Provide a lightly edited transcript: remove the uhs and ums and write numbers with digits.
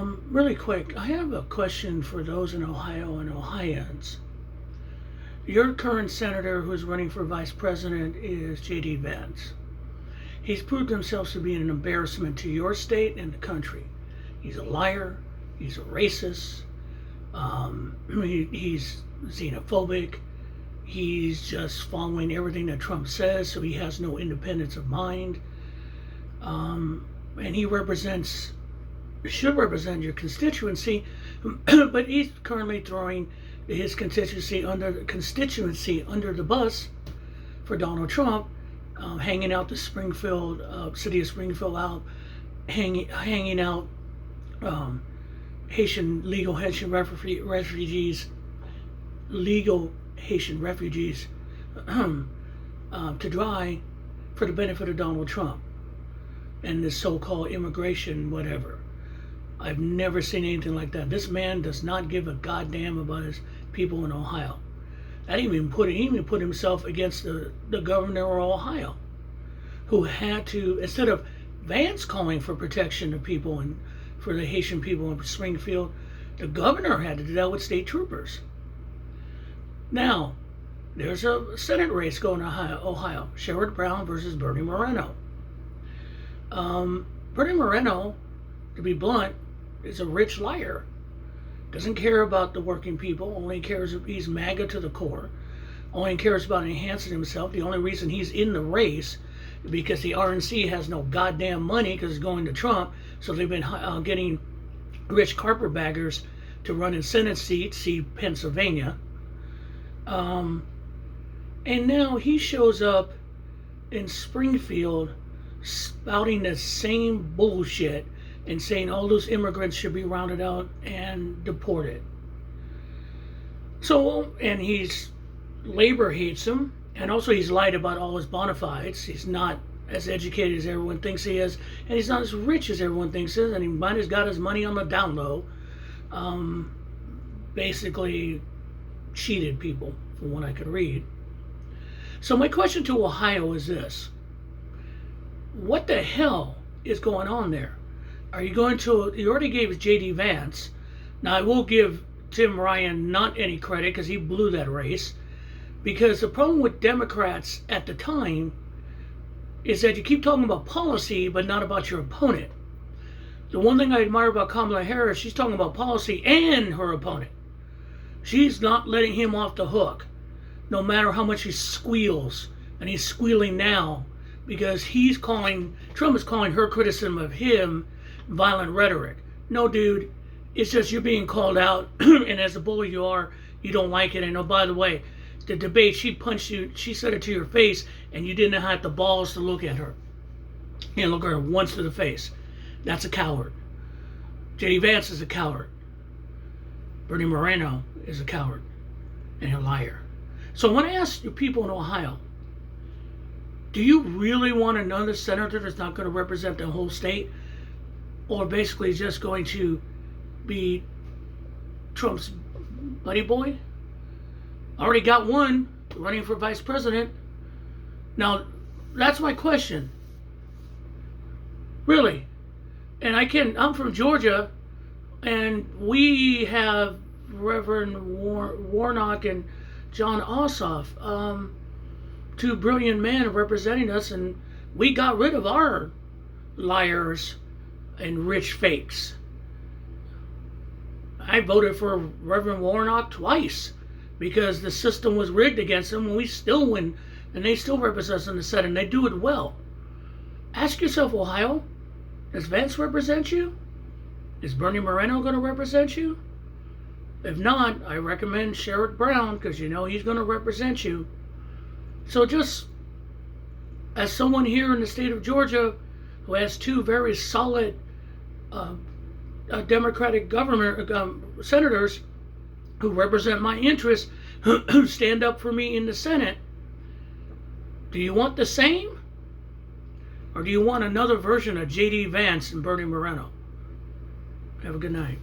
Really quick, I have a question for those in Ohio and Ohioans. Your current senator who's running for vice president is J.D. Vance. He's proved himself to be an embarrassment to your state and the country. He's a liar. He's a racist. He's xenophobic. He's just following everything that Trump says, so he has no independence of mind. And he should represent your constituency, but he's currently throwing his constituency under the bus for Donald Trump, hanging out the city of Springfield out, hanging out legal Haitian refugees to dry for the benefit of Donald Trump and this so-called immigration whatever. I've never seen anything like that. This man does not give a goddamn about his people in Ohio. He even put himself against the governor of Ohio, who had to, instead of Vance calling for protection of people and for the Haitian people in Springfield, the governor had to do that with state troopers. Now, there's a Senate race going in Ohio. Sherrod Brown versus Bernie Moreno. Bernie Moreno, to be blunt, is a rich liar. Doesn't care about the working people, only cares, he's MAGA to the core, only cares about enhancing himself. The only reason he's in the race is because the RNC has no goddamn money because it's going to Trump, so they've been getting rich carpetbaggers to run in Senate seats, see Pennsylvania. And now he shows up in Springfield spouting the same bullshit and saying all those immigrants should be rounded out and deported. So, and labor hates him, and also he's lied about all his bona fides. He's not as educated as everyone thinks he is, and he's not as rich as everyone thinks he is, and he might have got his money on the down low. Basically cheated people, from what I could read. So my question to Ohio is this. What the hell is going on there? You already gave J.D. Vance. Now, I will give Tim Ryan not any credit because he blew that race. Because the problem with Democrats at the time is that you keep talking about policy, but not about your opponent. The one thing I admire about Kamala Harris, she's talking about policy and her opponent. She's not letting him off the hook, no matter how much he squeals. And he's squealing now because Trump is calling her criticism of him violent rhetoric. No, dude, it's just you're being called out, and as a bully you are, you don't like it. And oh, by the way, the debate, she punched you, she said it to your face, and you didn't have the balls to look at her. You look at her once to the face. That's a coward. J.D. Vance is a coward. Bernie Moreno is a coward and a liar. So I want to ask you people in Ohio, do you really want another senator that's not going to represent the whole state? Or basically just going to be Trump's buddy boy? Already got one running for vice president. Now, that's my question. Really. And I'm from Georgia, and we have Reverend Warnock and John Ossoff, two brilliant men representing us, and we got rid of our liars and rich fakes. I voted for Reverend Warnock twice because the system was rigged against them, and we still win, and they still represent us in the Senate, and they do it well. Ask yourself, Ohio, does Vance represent you? Is Bernie Moreno going to represent you? If not, I recommend Sherrod Brown because you know he's going to represent you. So just as someone here in the state of Georgia who has two very solid Democratic senators who represent my interests, who stand up for me in the Senate, do you want the same? Or do you want another version of J.D. Vance and Bernie Moreno? Have a good night.